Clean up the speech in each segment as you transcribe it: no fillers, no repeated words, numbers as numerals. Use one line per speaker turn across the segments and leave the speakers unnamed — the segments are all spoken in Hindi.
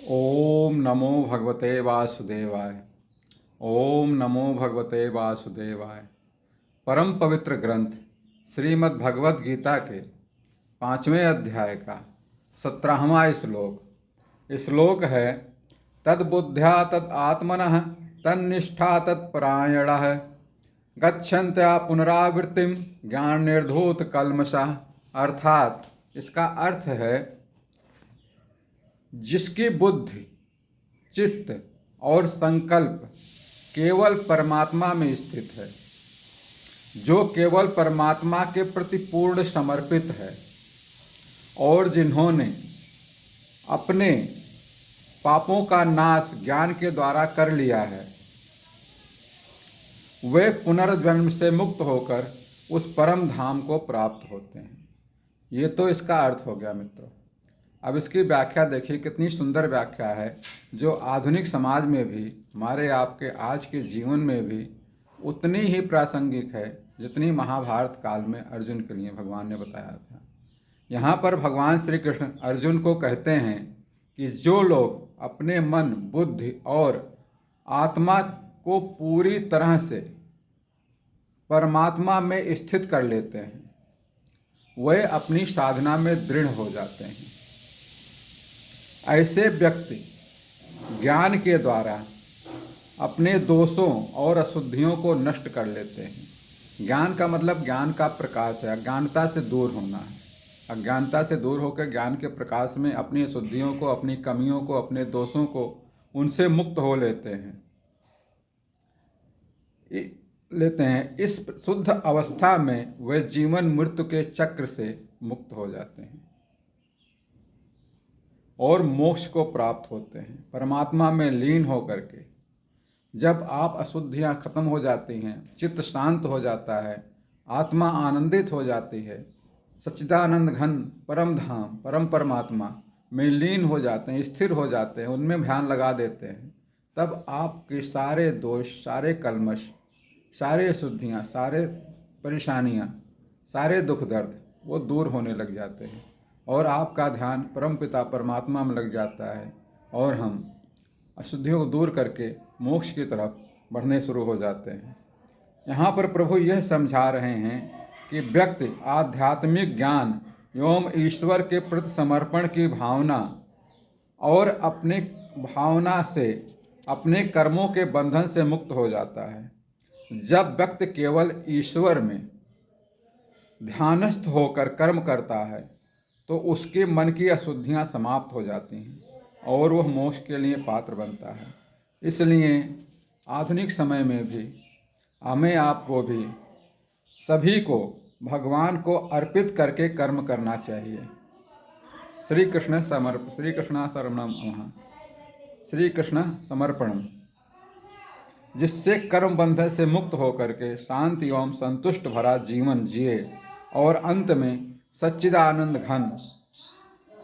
ओम नमो भगवते वासुदेवाय। ओम नमो भगवते वासुदेवाय। परम पवित्र ग्रंथ श्रीमद् भगवत गीता के 5वें अध्याय का 17वां श्लोक। श्लोक है तद्बुद्ध्या तद आत्मनः तन्निष्ठा तत्परायणः गच्छन्त्या पुनरावृत्तिम ज्ञान निर्धूत कल्मषः। अर्थात इसका अर्थ है जिसकी बुद्धि, चित्त और संकल्प केवल परमात्मा में स्थित है, जो केवल परमात्मा के प्रति पूर्ण समर्पित है और जिन्होंने अपने पापों का नाश ज्ञान के द्वारा कर लिया है, वे पुनर्जन्म से मुक्त होकर उस परम धाम को प्राप्त होते हैं। ये तो इसका अर्थ हो गया मित्रों। अब इसकी व्याख्या देखिए, कितनी सुंदर व्याख्या है, जो आधुनिक समाज में भी, हमारे आपके आज के जीवन में भी उतनी ही प्रासंगिक है जितनी महाभारत काल में अर्जुन के लिए भगवान ने बताया था। यहाँ पर भगवान श्री कृष्ण अर्जुन को कहते हैं कि जो लोग अपने मन, बुद्धि और आत्मा को पूरी तरह से परमात्मा में स्थित कर लेते हैं, वे अपनी साधना में दृढ़ हो जाते हैं। ऐसे व्यक्ति ज्ञान के द्वारा अपने दोषों और अशुद्धियों को नष्ट कर लेते हैं। ज्ञान का मतलब ज्ञान का प्रकाश है, अज्ञानता से दूर होना है। अज्ञानता से दूर होकर ज्ञान के प्रकाश में अपनी अशुद्धियों को, अपनी कमियों को, अपने दोषों को, उनसे मुक्त हो लेते हैं। इस शुद्ध अवस्था में वे जीवन मृत्यु के चक्र से मुक्त हो जाते हैं और मोक्ष को प्राप्त होते हैं, परमात्मा में लीन हो करके। जब आप अशुद्धियाँ खत्म हो जाती हैं, चित्त शांत हो जाता है, आत्मा आनंदित हो जाती है, सच्चिदानंद घन परम धाम, परम परमात्मा में लीन हो जाते हैं, स्थिर हो जाते हैं, उनमें ध्यान लगा देते हैं, तब आपके सारे दोष, सारे कल्मश, सारे अशुद्धियाँ, सारे परेशानियाँ, सारे दुख दर्द वो दूर होने लग जाते हैं और आपका ध्यान परमपिता परमात्मा में लग जाता है और हम अशुद्धियों को दूर करके मोक्ष की तरफ बढ़ने शुरू हो जाते हैं। यहाँ पर प्रभु यह समझा रहे हैं कि व्यक्ति आध्यात्मिक ज्ञान एवं ईश्वर के प्रति समर्पण की भावना और अपने भावना से अपने कर्मों के बंधन से मुक्त हो जाता है। जब व्यक्ति केवल ईश्वर में ध्यानस्थ होकर कर्म करता है तो उसके मन की अशुद्धियाँ समाप्त हो जाती हैं और वह मोक्ष के लिए पात्र बनता है। इसलिए आधुनिक समय में भी हमें, आपको भी, सभी को भगवान को अर्पित करके कर्म करना चाहिए। श्री कृष्ण शरणम मम, श्री कृष्ण समर्पणम, जिससे कर्म बंधन से मुक्त होकर के शांति एवं संतुष्ट भरा जीवन जिए और अंत में सच्चिदानंद घन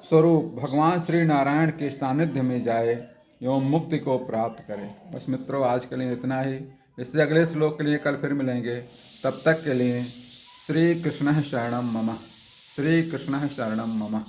स्वरूप भगवान श्री नारायण के सानिध्य में जाए एवं मुक्ति को प्राप्त करें। बस मित्रों, आज के लिए इतना ही। इससे अगले श्लोक के लिए कल फिर मिलेंगे। तब तक के लिए श्री कृष्ण शरणम मम, श्री कृष्ण शरणम मम।